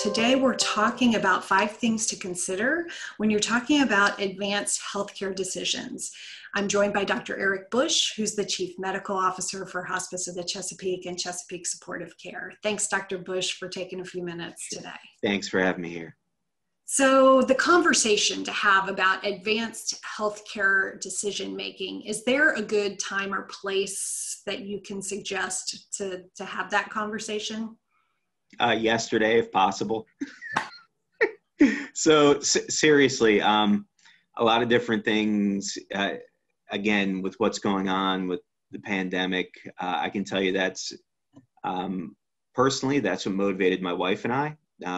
Today we're talking about 5 things to consider when you're talking about advanced healthcare decisions. I'm joined by Dr. Eric Bush, who's the Chief Medical Officer for Hospice of the Chesapeake and Chesapeake Supportive Care. Thanks, Dr. Bush, for taking a few minutes today. Thanks for having me here. So the conversation to have about advanced healthcare decision-making, is there a good time or place that you can suggest to have that conversation? Yesterday, if possible. So seriously, a lot of different things, again, with what's going on with the pandemic, I can tell you that's, personally, that's what motivated my wife and I.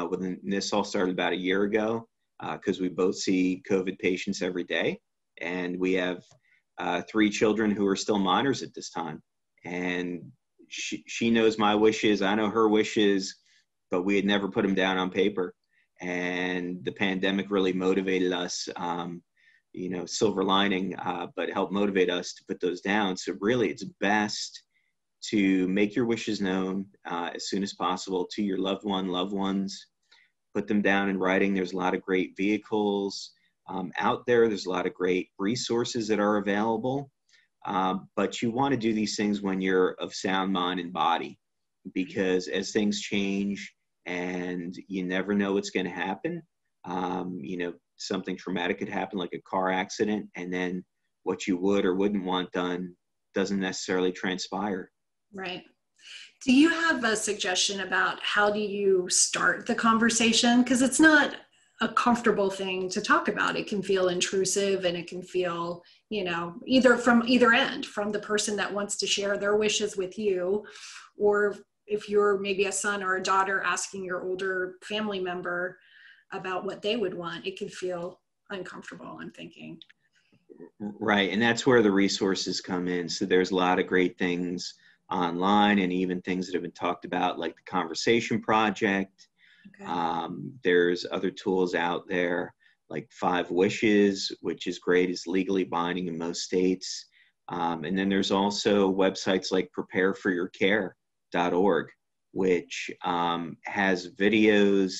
When this all started about a year ago, because we both see COVID patients every day, and we have 3 children who are still minors at this time. And she knows my wishes, I know her wishes, but we had never put them down on paper. And the pandemic really motivated us, silver lining, but helped motivate us to put those down. So really, it's best to make your wishes known as soon as possible to your loved ones. Put them down in writing. There's a lot of great vehicles out there. There's a lot of great resources that are available. But you want to do these things when you're of sound mind and body, because as things change and you never know what's going to happen, something traumatic could happen, like a car accident, and then what you would or wouldn't want done doesn't necessarily transpire. Right. Do you have a suggestion about how do you start the conversation? Because it's not a comfortable thing to talk about. It can feel intrusive, and it can feel, either from either end, from the person that wants to share their wishes with you, or if you're maybe a son or a daughter asking your older family member about what they would want, it could feel uncomfortable, I'm thinking. Right. And that's where the resources come in. So there's a lot of great things online, and even things that have been talked about, like the Conversation Project. Okay. There's other tools out there like 5 Wishes, which is great, is legally binding in most states. And then there's also websites like prepareforyourcare.org, which has videos,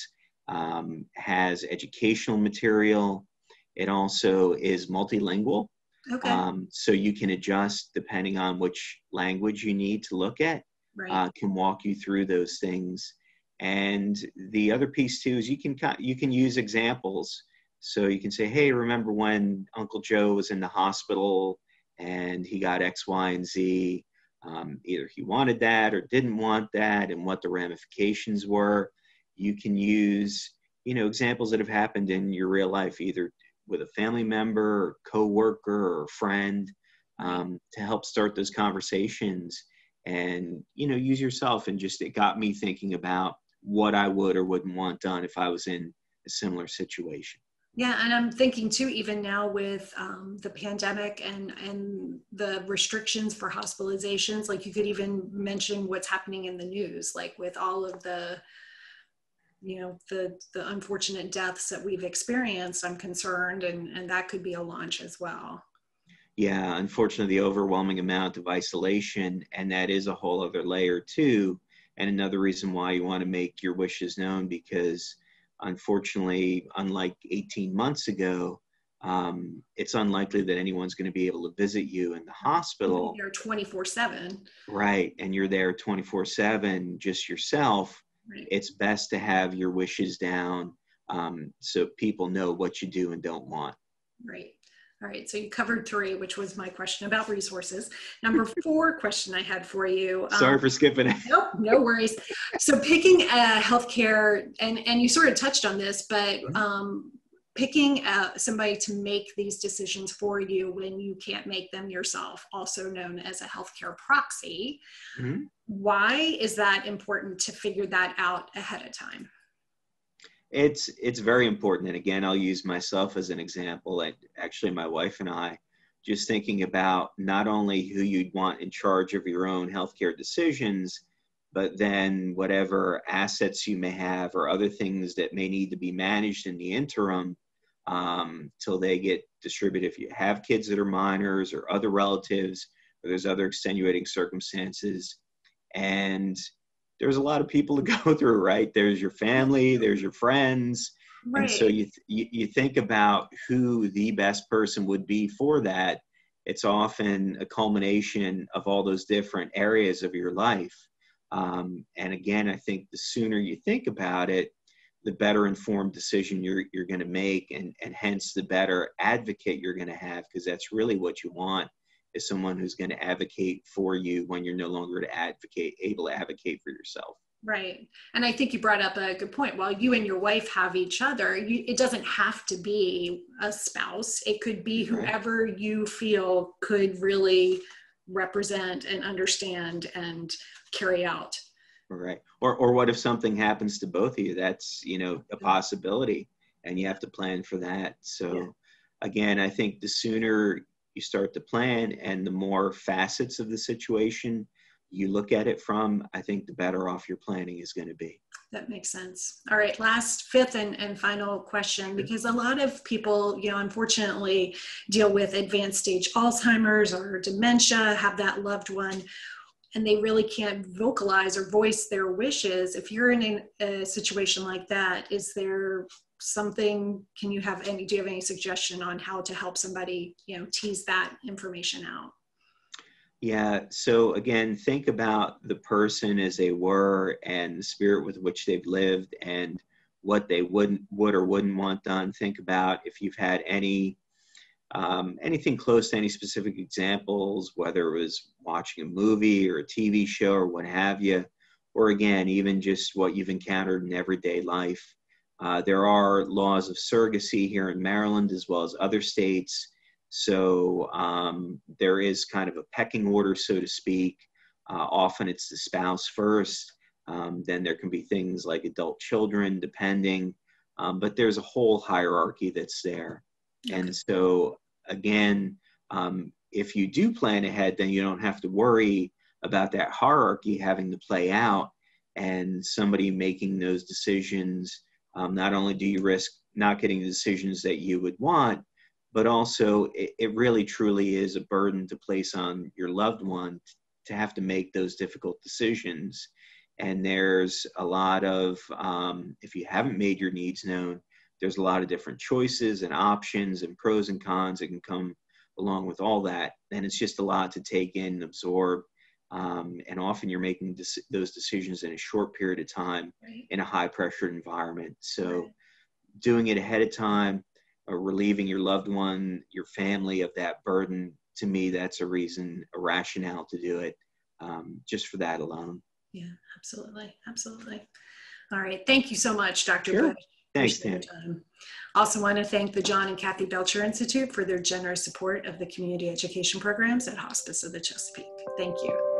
has educational material. It also is multilingual. Okay. So you can adjust depending on which language you need to look at. Right. Can walk you through those things. And the other piece too is you can use examples. So you can say, hey, remember when Uncle Joe was in the hospital and he got X, Y, and Z? Either he wanted that or didn't want that, and what the ramifications were. You can use, examples that have happened in your real life, either with a family member or coworker or friend, to help start those conversations. And, use yourself. And just, it got me thinking about what I would or wouldn't want done if I was in a similar situation. Yeah, and I'm thinking too, even now with the pandemic and the restrictions for hospitalizations, like you could even mention what's happening in the news, like with all of the unfortunate deaths that we've experienced. I'm concerned, and that could be a launch as well. Yeah, unfortunately, the overwhelming amount of isolation, and that is a whole other layer too. And another reason why you want to make your wishes known, because unfortunately, unlike 18 months ago, it's unlikely that anyone's going to be able to visit you in the hospital. You're 24/7. Right, and you're there 24/7, just yourself. Right. It's best to have your wishes down, so people know what you do and don't want. Right. All right. So you covered 3, which was my question about resources. Number 4 question I had for you. Sorry for skipping it. Nope, no worries. So picking a healthcare, and you sort of touched on this, but picking somebody to make these decisions for you when you can't make them yourself, also known as a healthcare proxy. Mm-hmm. Why is that important to figure that out ahead of time? It's very important. And again, I'll use myself as an example. Actually, my wife and I, just thinking about not only who you'd want in charge of your own healthcare decisions, but then whatever assets you may have or other things that may need to be managed in the interim till they get distributed. If you have kids that are minors or other relatives, or there's other extenuating circumstances. And there's a lot of people to go through, right? There's your family, there's your friends. And so Right. you think about who the best person would be for that. It's often a culmination of all those different areas of your life. And again, I think the sooner you think about it, the better informed decision you're going to make, and hence the better advocate you're going to have, because that's really what you want, is someone who's going to advocate for you when you're no longer able to advocate for yourself. Right. And I think you brought up a good point. While you and your wife have each other, it doesn't have to be a spouse. It could be Right. whoever you feel could really represent and understand and carry out. Right. Or what if something happens to both of you? That's, a possibility, and you have to plan for that. Yeah. So again, I think the sooner you start to plan and the more facets of the situation you look at it from, I think the better off your planning is going to be. That makes sense. All right, last, fifth, and final question, because a lot of people, unfortunately deal with advanced stage Alzheimer's or dementia, have that loved one, and they really can't vocalize or voice their wishes. If you're in a situation like that, is there something, do you have any suggestion on how to help somebody, tease that information out? Yeah. So again, think about the person as they were and the spirit with which they've lived and what they would or wouldn't want done. Think about if you've had anything close to any specific examples, whether it was watching a movie or a TV show or what have you, or again, even just what you've encountered in everyday life. There are laws of surrogacy here in Maryland as well as other states. So there is kind of a pecking order, so to speak. Often it's the spouse first. Then there can be things like adult children, depending. But there's a whole hierarchy that's there. Okay. And so, again, if you do plan ahead, then you don't have to worry about that hierarchy having to play out and somebody making those decisions. Not only do you risk not getting the decisions that you would want, but also it really truly is a burden to place on your loved one to have to make those difficult decisions. And there's a lot of, if you haven't made your needs known, there's a lot of different choices and options and pros and cons that can come along with all that. And it's just a lot to take in and absorb. And often you're making those decisions in a short period of time, right, in a high pressured environment. So right, doing it ahead of time, or relieving your loved one, your family of that burden, to me, that's a rationale to do it, just for that alone. Yeah, absolutely. Absolutely. All right. Thank you so much, Dr. Sure. Bush. Thanks, Tim. Also want to thank the John and Kathy Belcher Institute for their generous support of the community education programs at Hospice of the Chesapeake. Thank you.